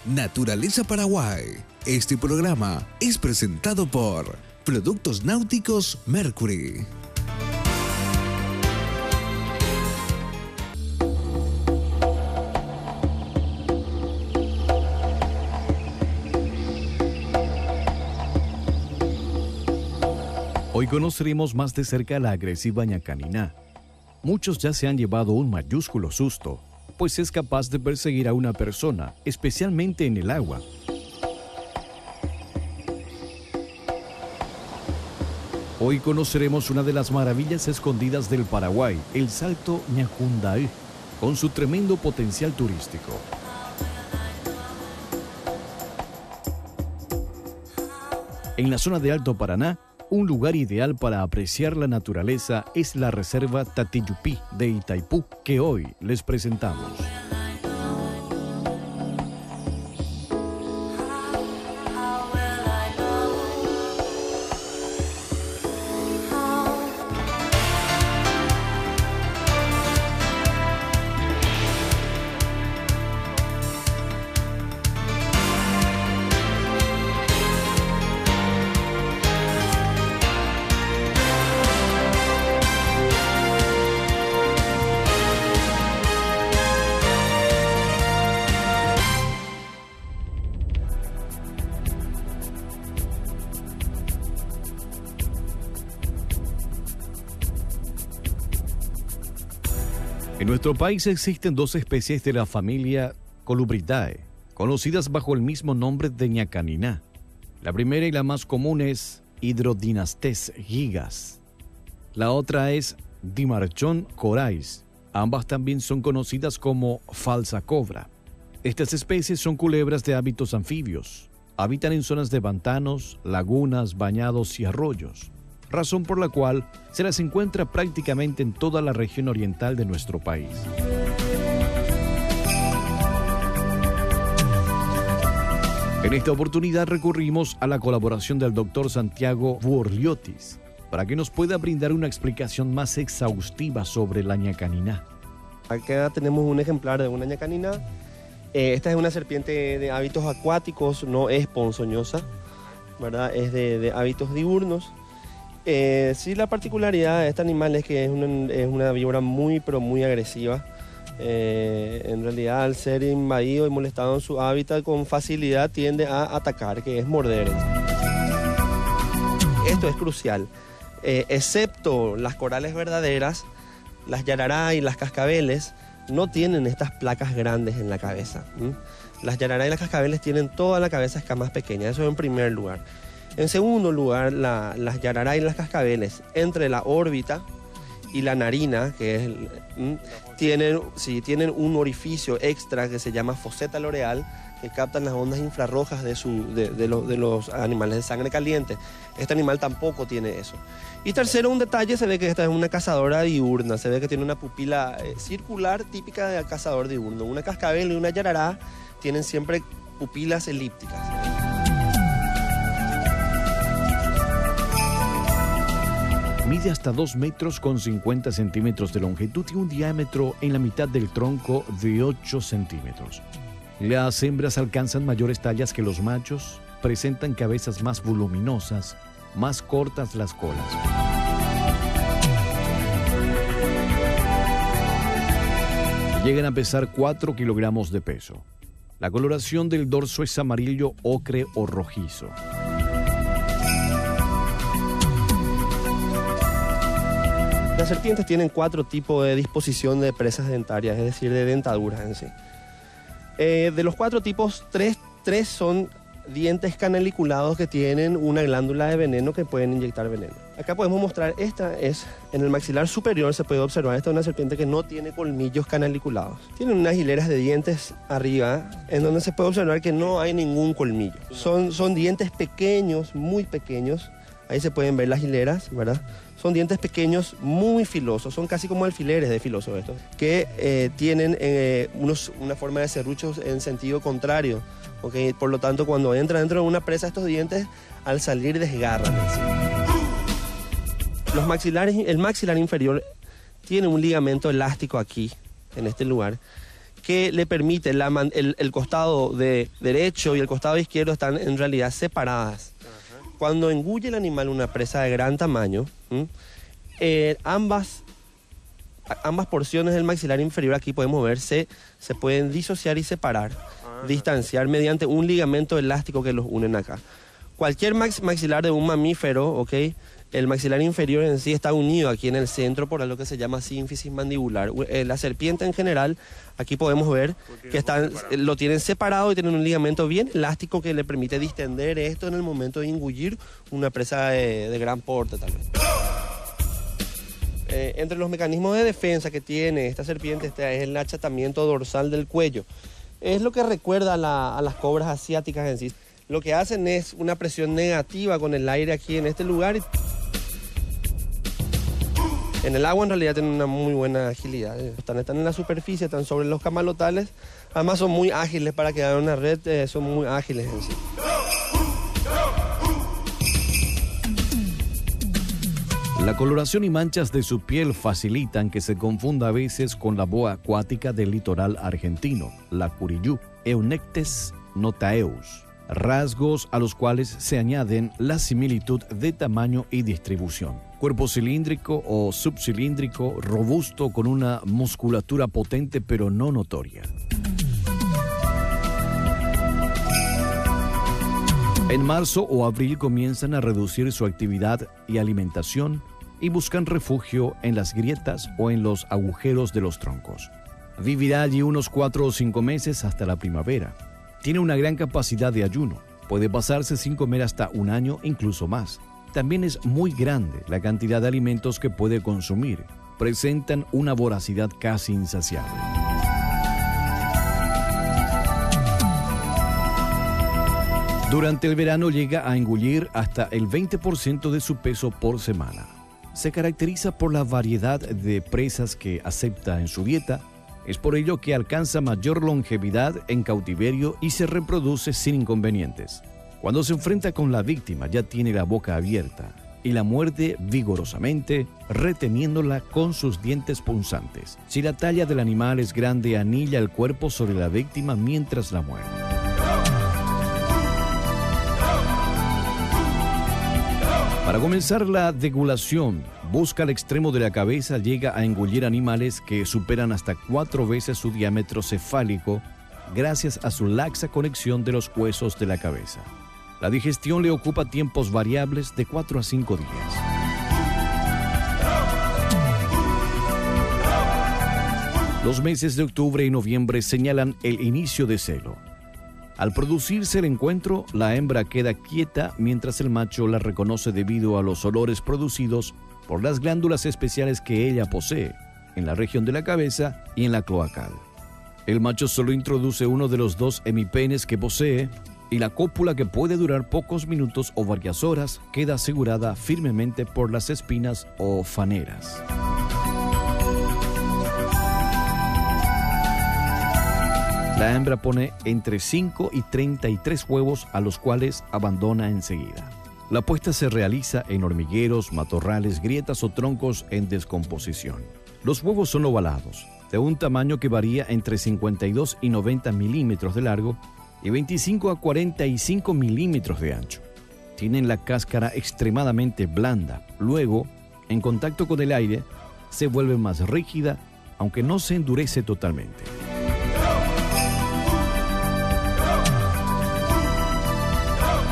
Naturaleza Paraguay. Este programa es presentado por Productos Náuticos Mercury. Hoy conoceremos más de cerca la agresiva ñacaniná. Muchos ya se han llevado un mayúsculo susto, pues es capaz de perseguir a una persona, especialmente en el agua. Hoy conoceremos una de las maravillas escondidas del Paraguay, el Salto Ñacundaí, con su tremendo potencial turístico. En la zona de Alto Paraná, un lugar ideal para apreciar la naturaleza es la Reserva Tatiyupí de Itaipú, que hoy les presentamos. En nuestro país existen dos especies de la familia Colubridae, conocidas bajo el mismo nombre de ñacaniná. La primera y la más común es Hydrodynastes gigas. La otra es Dimarchon corais. Ambas también son conocidas como falsa cobra. Estas especies son culebras de hábitos anfibios. Habitan en zonas de pantanos, lagunas, bañados y arroyos, razón por la cual se las encuentra prácticamente en toda la región oriental de nuestro país. En esta oportunidad recurrimos a la colaboración del doctor Santiago Buorliotis para que nos pueda brindar una explicación más exhaustiva sobre la ñacaniná. Acá tenemos un ejemplar de una ñacaniná. Esta es una serpiente de hábitos acuáticos, no es ponzoñosa, ¿verdad? Es de hábitos diurnos. Sí, la particularidad de este animal es que es una víbora muy, pero muy agresiva. En realidad, al ser invadido y molestado en su hábitat, con facilidad tiende a atacar, que es morder. Esto es crucial. Excepto las corales verdaderas, las yarará y las cascabeles no tienen estas placas grandes en la cabeza. Las yarará y las cascabeles tienen toda la cabeza escamas pequeñas, eso en primer lugar. En segundo lugar, las yarará y las cascabeles, entre la órbita y la narina, que es tienen un orificio extra que se llama foseta loreal, que captan las ondas infrarrojas de los animales de sangre caliente. Este animal tampoco tiene eso. Y tercero, un detalle, se ve que esta es una cazadora diurna, se ve que tiene una pupila circular típica de cazador diurno. Una cascabel y una yarará tienen siempre pupilas elípticas. Mide hasta 2 metros con 50 centímetros de longitud y un diámetro en la mitad del tronco de 8 centímetros. Las hembras alcanzan mayores tallas que los machos, presentan cabezas más voluminosas, más cortas las colas. Llegan a pesar 4 kilogramos de peso. La coloración del dorso es amarillo, ocre o rojizo. Las serpientes tienen 4 tipos de disposición de presas dentarias, es decir, de dentaduras en sí. De los 4 tipos, 3 son dientes canaliculados que tienen una glándula de veneno que pueden inyectar veneno. Acá podemos mostrar, esta es en el maxilar superior, se puede observar, esta es una serpiente que no tiene colmillos canaliculados. Tienen unas hileras de dientes arriba, en donde se puede observar que no hay ningún colmillo. Son dientes pequeños, muy pequeños. Ahí se pueden ver las hileras, ¿verdad? Son dientes pequeños, muy filosos, son casi como alfileres de filosos estos, que tienen una forma de serruchos en sentido contrario. ¿Okay? Por lo tanto, cuando entra dentro de una presa, estos dientes, al salir, desgarran. Los maxilares, el maxilar inferior tiene un ligamento elástico aquí, en este lugar, que le permite, el costado derecho y el costado izquierdo están en realidad separadas. Cuando engulle el animal una presa de gran tamaño, ambas porciones del maxilar inferior, aquí podemos ver, se pueden disociar y separar, distanciar mediante un ligamento elástico que los unen acá. Cualquier maxilar de un mamífero, ¿ok? El maxilar inferior en sí está unido aquí en el centro por algo que se llama sínfisis mandibular. La serpiente en general, aquí podemos ver que lo tienen separado y tienen un ligamento bien elástico que le permite distender esto en el momento de engullir una presa de gran porte tal vez. Entre los mecanismos de defensa que tiene esta serpiente es el achatamiento dorsal del cuello. Es lo que recuerda a las cobras asiáticas en sí. Lo que hacen es una presión negativa con el aire aquí en este lugar. En el agua en realidad tienen una muy buena agilidad. Están en la superficie, están sobre los camalotales. Además son muy ágiles para quedar en una red, son muy ágiles en sí. La coloración y manchas de su piel facilitan que se confunda a veces con la boa acuática del litoral argentino, la curiyú, Eunectes notaeus, rasgos a los cuales se añaden la similitud de tamaño y distribución. Cuerpo cilíndrico o subcilíndrico, robusto con una musculatura potente pero no notoria. En marzo o abril comienzan a reducir su actividad y alimentación y buscan refugio en las grietas o en los agujeros de los troncos. Vivirá allí unos 4 o 5 meses hasta la primavera. Tiene una gran capacidad de ayuno. Puede pasarse sin comer hasta 1 año, incluso más. También es muy grande la cantidad de alimentos que puede consumir. Presentan una voracidad casi insaciable. Durante el verano llega a engullir hasta el 20% de su peso por semana. Se caracteriza por la variedad de presas que acepta en su dieta. Es por ello que alcanza mayor longevidad en cautiverio y se reproduce sin inconvenientes. Cuando se enfrenta con la víctima ya tiene la boca abierta y la muerde vigorosamente, reteniéndola con sus dientes punzantes. Si la talla del animal es grande, anilla el cuerpo sobre la víctima mientras la muerde. Para comenzar la degulación, busca el extremo de la cabeza, llega a engullir animales que superan hasta 4 veces su diámetro cefálico gracias a su laxa conexión de los huesos de la cabeza. La digestión le ocupa tiempos variables de 4 a 5 días. Los meses de octubre y noviembre señalan el inicio de celo. Al producirse el encuentro, la hembra queda quieta mientras el macho la reconoce debido a los olores producidos por las glándulas especiales que ella posee en la región de la cabeza y en la cloacal. El macho solo introduce uno de los 2 hemipenes que posee y la cópula, que puede durar pocos minutos o varias horas, queda asegurada firmemente por las espinas o faneras. La hembra pone entre 5 y 33 huevos, a los cuales abandona enseguida. La puesta se realiza en hormigueros, matorrales, grietas o troncos en descomposición. Los huevos son ovalados, de un tamaño que varía entre 52 y 90 milímetros de largo y 25 a 45 milímetros de ancho. Tienen la cáscara extremadamente blanda. Luego, en contacto con el aire, se vuelve más rígida, aunque no se endurece totalmente.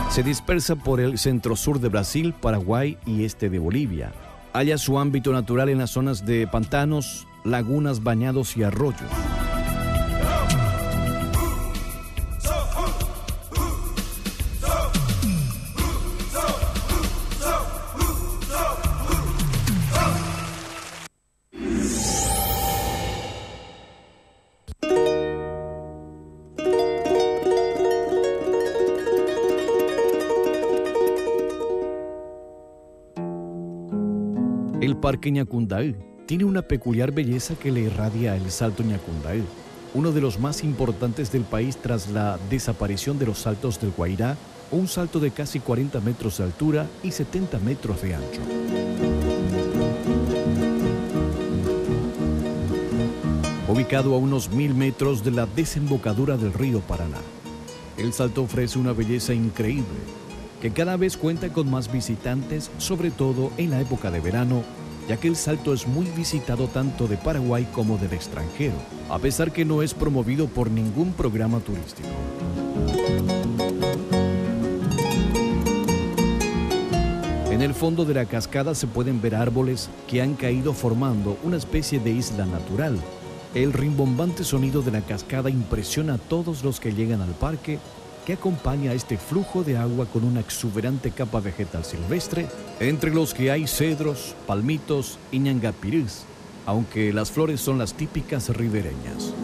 Se dispersa por el centro-sur de Brasil, Paraguay y este de Bolivia. Halla su ámbito natural en las zonas de pantanos, lagunas, bañados y arroyos. El Parque Ñacundaí tiene una peculiar belleza que le irradia el Salto Ñacundaí, uno de los más importantes del país tras la desaparición de los saltos del Guairá, un salto de casi 40 metros de altura y 70 metros de ancho. ubicado a unos 1000 metros de la desembocadura del río Paraná. El Salto ofrece una belleza increíble, que cada vez cuenta con más visitantes, sobre todo en la época de verano, ya que el Salto es muy visitado tanto de Paraguay como del extranjero, a pesar que no es promovido por ningún programa turístico. En el fondo de la cascada se pueden ver árboles que han caído formando una especie de isla natural. El rimbombante sonido de la cascada impresiona a todos los que llegan al parque, que acompaña este flujo de agua con una exuberante capa vegetal silvestre, entre los que hay cedros, palmitos y ñangapirís, aunque las flores son las típicas ribereñas.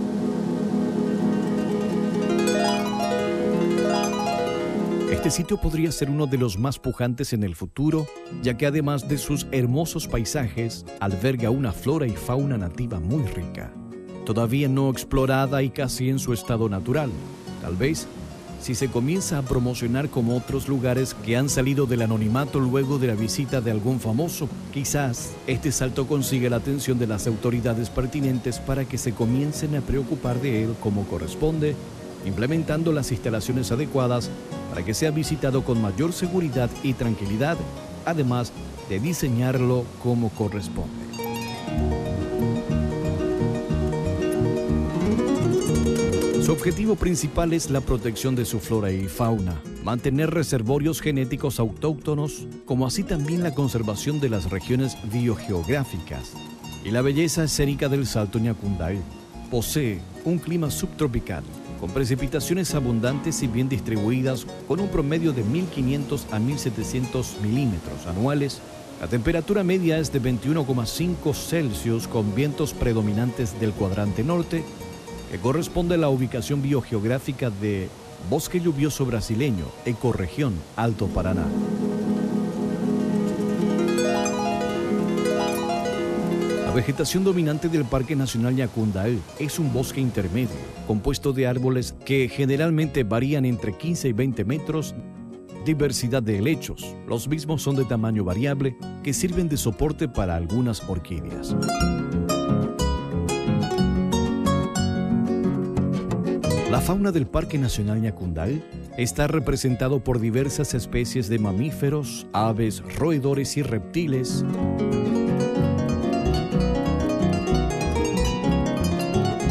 Este sitio podría ser uno de los más pujantes en el futuro, ya que además de sus hermosos paisajes, alberga una flora y fauna nativa muy rica, todavía no explorada y casi en su estado natural. Tal vez, si se comienza a promocionar como otros lugares que han salido del anonimato luego de la visita de algún famoso, quizás este salto consiga la atención de las autoridades pertinentes para que se comiencen a preocupar de él como corresponde, implementando las instalaciones adecuadas para que sea visitado con mayor seguridad y tranquilidad, además de diseñarlo como corresponde. Su objetivo principal es la protección de su flora y fauna, mantener reservorios genéticos autóctonos, como así también la conservación de las regiones biogeográficas y la belleza escénica del Salto Ñacunday. Posee un clima subtropical, con precipitaciones abundantes y bien distribuidas, con un promedio de 1.500 a 1.700 milímetros anuales. La temperatura media es de 21,5 Celsius, con vientos predominantes del cuadrante norte, que corresponde a la ubicación biogeográfica de Bosque Lluvioso Brasileño, ecorregión Alto Paraná. La vegetación dominante del Parque Nacional Ñacunday es un bosque intermedio, compuesto de árboles que generalmente varían entre 15 y 20 metros, diversidad de helechos. Los mismos son de tamaño variable, que sirven de soporte para algunas orquídeas. La fauna del Parque Nacional Ñacunday está representado por diversas especies de mamíferos, aves, roedores y reptiles.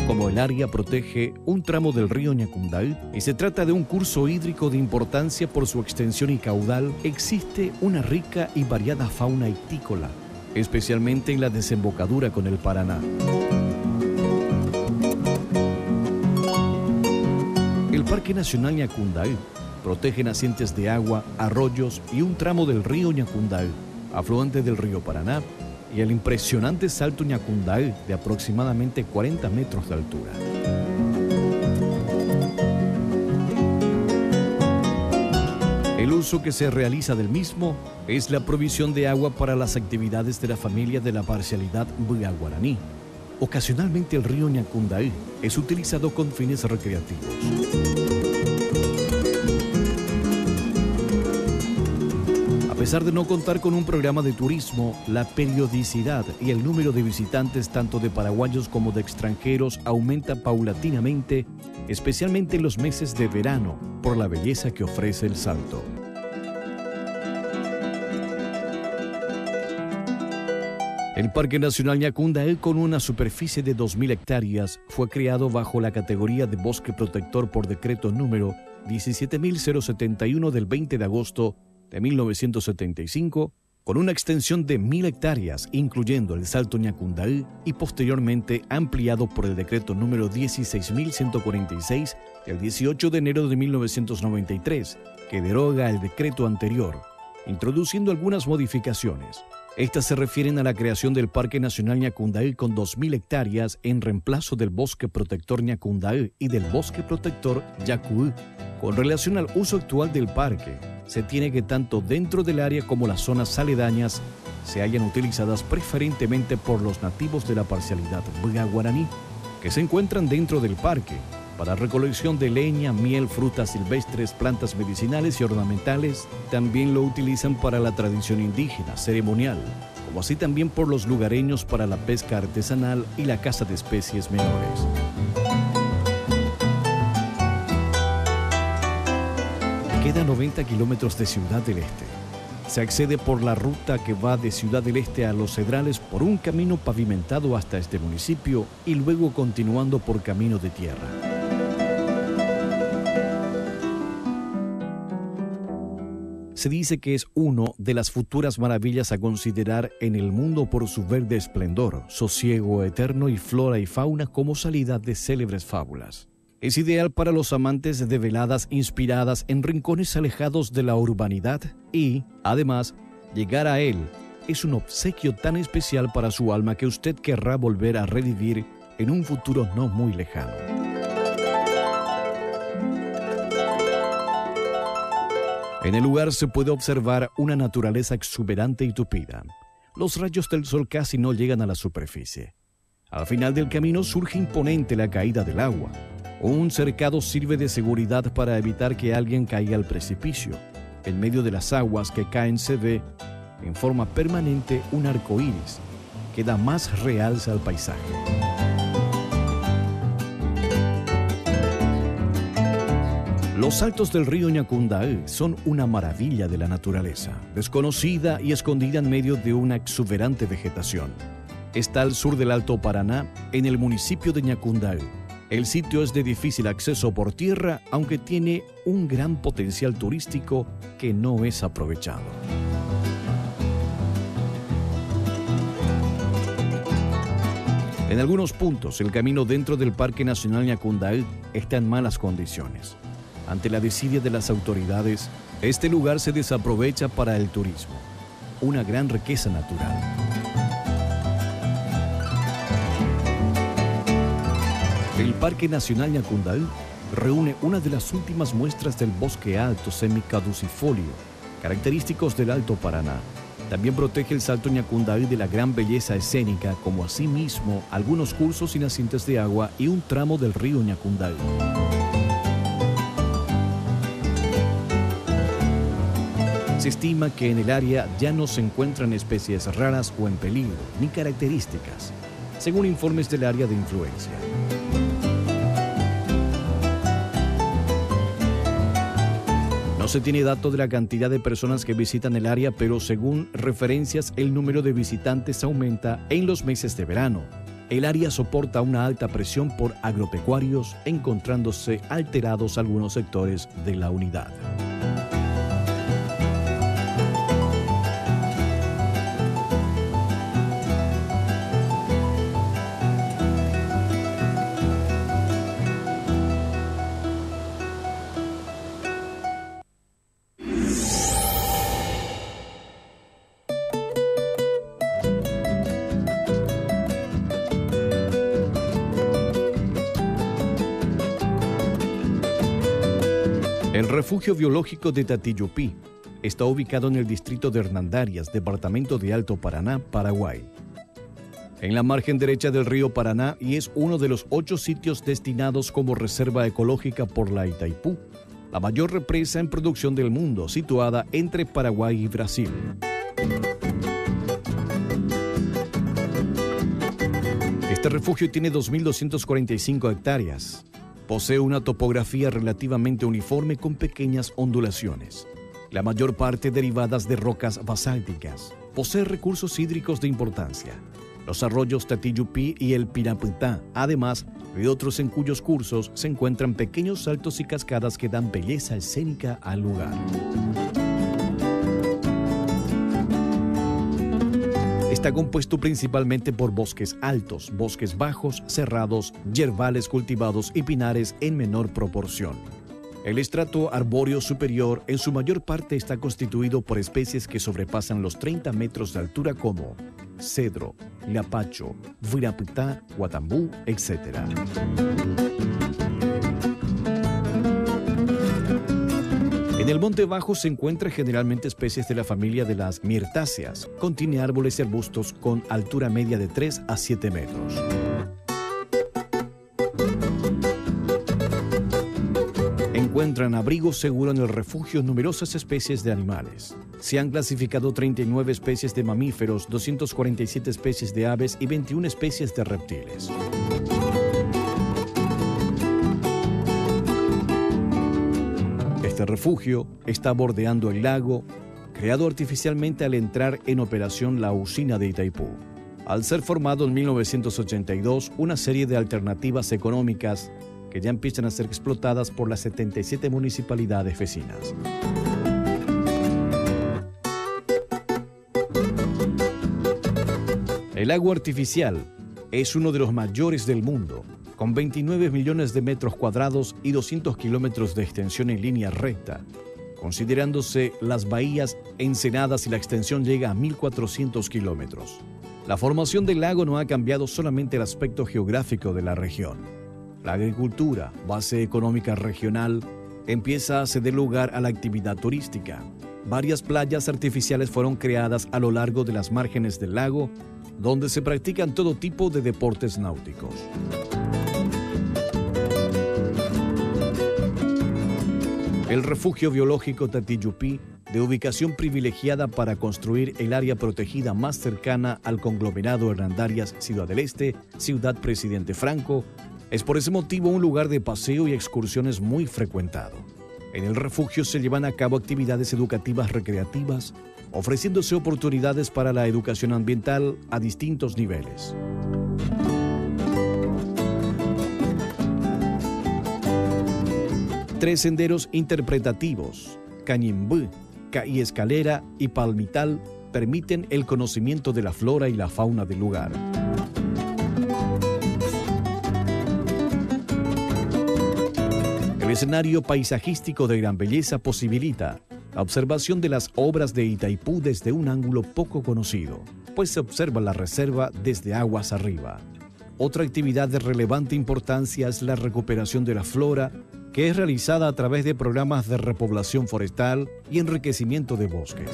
Como el área protege un tramo del río Ñacunday y se trata de un curso hídrico de importancia por su extensión y caudal, existe una rica y variada fauna ictícola, especialmente en la desembocadura con el Paraná. El Parque Nacional Ñacunday protege nacientes de agua, arroyos y un tramo del río Ñacunday, afluente del río Paraná, y el impresionante Salto Ñacunday de aproximadamente 40 metros de altura. El uso que se realiza del mismo es la provisión de agua para las actividades de la familia de la parcialidad Buga Guaraní. Ocasionalmente el río Ñacunday es utilizado con fines recreativos. A pesar de no contar con un programa de turismo, la periodicidad y el número de visitantes tanto de paraguayos como de extranjeros aumenta paulatinamente, especialmente en los meses de verano, por la belleza que ofrece el Salto. El Parque Nacional Ñacunday, con una superficie de 2.000 hectáreas, fue creado bajo la categoría de bosque protector por decreto número 17.071 del 20 de agosto de 1975, con una extensión de 1.000 hectáreas, incluyendo el Salto Ñacunday, y posteriormente ampliado por el decreto número 16.146 del 18 de enero de 1993, que deroga el decreto anterior, introduciendo algunas modificaciones. Estas se refieren a la creación del Parque Nacional Ñacunday con 2.000 hectáreas en reemplazo del Bosque Protector Ñacunday y del Bosque Protector Yacuú. Con relación al uso actual del parque, se tiene que tanto dentro del área como las zonas aledañas se hayan utilizadas preferentemente por los nativos de la parcialidad Buga Guaraní, que se encuentran dentro del parque, para recolección de leña, miel, frutas silvestres, plantas medicinales y ornamentales. También lo utilizan para la tradición indígena, ceremonial, como así también por los lugareños para la pesca artesanal y la caza de especies menores. Queda 90 kilómetros de Ciudad del Este. Se accede por la ruta que va de Ciudad del Este a Los Cedrales por un camino pavimentado hasta este municipio y luego continuando por camino de tierra. Se dice que es uno de las futuras maravillas a considerar en el mundo por su verde esplendor, sosiego eterno y flora y fauna como salida de célebres fábulas. Es ideal para los amantes de veladas inspiradas en rincones alejados de la urbanidad y, además, llegar a él es un obsequio tan especial para su alma que usted querrá volver a revivir en un futuro no muy lejano. En el lugar se puede observar una naturaleza exuberante y tupida. Los rayos del sol casi no llegan a la superficie. Al final del camino surge imponente la caída del agua. Un cercado sirve de seguridad para evitar que alguien caiga al precipicio. En medio de las aguas que caen se ve, en forma permanente, un arco iris que da más realce al paisaje. Los saltos del río Ñacundaí son una maravilla de la naturaleza, desconocida y escondida en medio de una exuberante vegetación. Está al sur del Alto Paraná, en el municipio de Ñacundaí. El sitio es de difícil acceso por tierra, aunque tiene un gran potencial turístico que no es aprovechado. En algunos puntos, el camino dentro del Parque Nacional Ñacundaí está en malas condiciones. Ante la desidia de las autoridades, este lugar se desaprovecha para el turismo, una gran riqueza natural. El Parque Nacional Ñacundaí reúne una de las últimas muestras del bosque alto semicaducifolio, característicos del Alto Paraná. También protege el Salto Ñacundaí de la gran belleza escénica, como asimismo algunos cursos y nacientes de agua y un tramo del río Ñacundaí. Se estima que en el área ya no se encuentran especies raras o en peligro, ni características, según informes del área de influencia. No se tiene dato de la cantidad de personas que visitan el área, pero según referencias, el número de visitantes aumenta en los meses de verano. El área soporta una alta presión por agropecuarios, encontrándose alterados algunos sectores de la unidad. El refugio biológico de Tatiyupí está ubicado en el distrito de Hernandarias, departamento de Alto Paraná, Paraguay. En la margen derecha del río Paraná y es uno de los 8 sitios destinados como reserva ecológica por la Itaipú, la mayor represa en producción del mundo, situada entre Paraguay y Brasil. Este refugio tiene 2.245 hectáreas. Posee una topografía relativamente uniforme con pequeñas ondulaciones, la mayor parte derivadas de rocas basálticas. Posee recursos hídricos de importancia, los arroyos Tatiyupí y el Piraputá, además de otros en cuyos cursos se encuentran pequeños saltos y cascadas que dan belleza escénica al lugar. Está compuesto principalmente por bosques altos, bosques bajos, cerrados, yerbales cultivados y pinares en menor proporción. El estrato arbóreo superior en su mayor parte está constituido por especies que sobrepasan los 30 metros de altura como cedro, lapacho, viraputá, guatambú, etc. En el monte bajo se encuentran generalmente especies de la familia de las mirtáceas. Contiene árboles y arbustos con altura media de 3 a 7 metros. encuentran abrigo seguro en el refugio numerosas especies de animales. Se han clasificado 39 especies de mamíferos, 247 especies de aves y 21 especies de reptiles. Este refugio está bordeando el lago, creado artificialmente al entrar en operación la usina de Itaipú. Al ser formado en 1982, una serie de alternativas económicas que ya empiezan a ser explotadas por las 77 municipalidades vecinas. El lago artificial es uno de los mayores del mundo, con 29 millones de metros cuadrados y 200 kilómetros de extensión en línea recta, considerándose las bahías, ensenadas y la extensión llega a 1.400 kilómetros. La formación del lago no ha cambiado solamente el aspecto geográfico de la región. La agricultura, base económica regional, empieza a ceder lugar a la actividad turística. Varias playas artificiales fueron creadas a lo largo de las márgenes del lago, donde se practican todo tipo de deportes náuticos. El refugio biológico Tatiyupí, de ubicación privilegiada para construir el área protegida más cercana al conglomerado Hernandarias Ciudad del Este, Ciudad Presidente Franco, es por ese motivo un lugar de paseo y excursiones muy frecuentado. En el refugio se llevan a cabo actividades educativas recreativas, ofreciéndose oportunidades para la educación ambiental a distintos niveles. Tres senderos interpretativos, Cañimbú, Caí Escalera y Palmital, permiten el conocimiento de la flora y la fauna del lugar. El escenario paisajístico de gran belleza posibilita la observación de las obras de Itaipú desde un ángulo poco conocido, pues se observa la reserva desde aguas arriba. Otra actividad de relevante importancia es la recuperación de la flora, que es realizada a través de programas de repoblación forestal y enriquecimiento de bosques.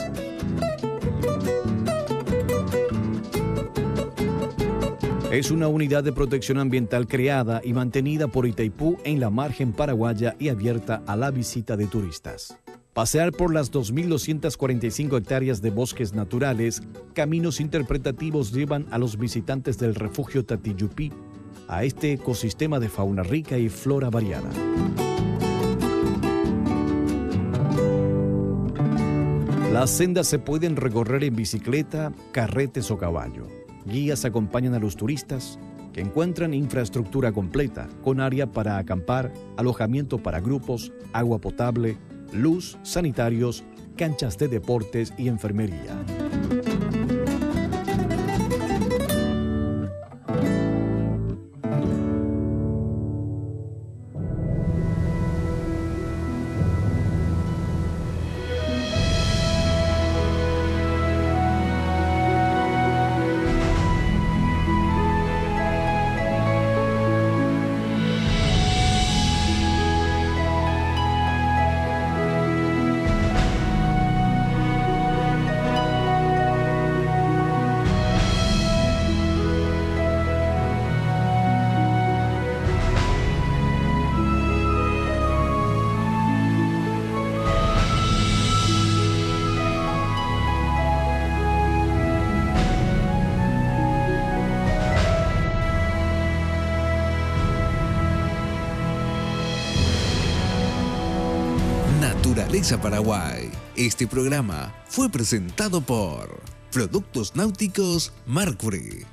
Es una unidad de protección ambiental creada y mantenida por Itaipú en la margen paraguaya y abierta a la visita de turistas. Pasear por las 2.245 hectáreas de bosques naturales, caminos interpretativos llevan a los visitantes del refugio Tatiyupí a este ecosistema de fauna rica y flora variada. Las sendas se pueden recorrer en bicicleta, carretes o caballo. Guías acompañan a los turistas, que encuentran infraestructura completa, con área para acampar, alojamiento para grupos, agua potable, luz, sanitarios, canchas de deportes y enfermería. Naturaleza Paraguay. Este programa fue presentado por Productos Náuticos Mercury.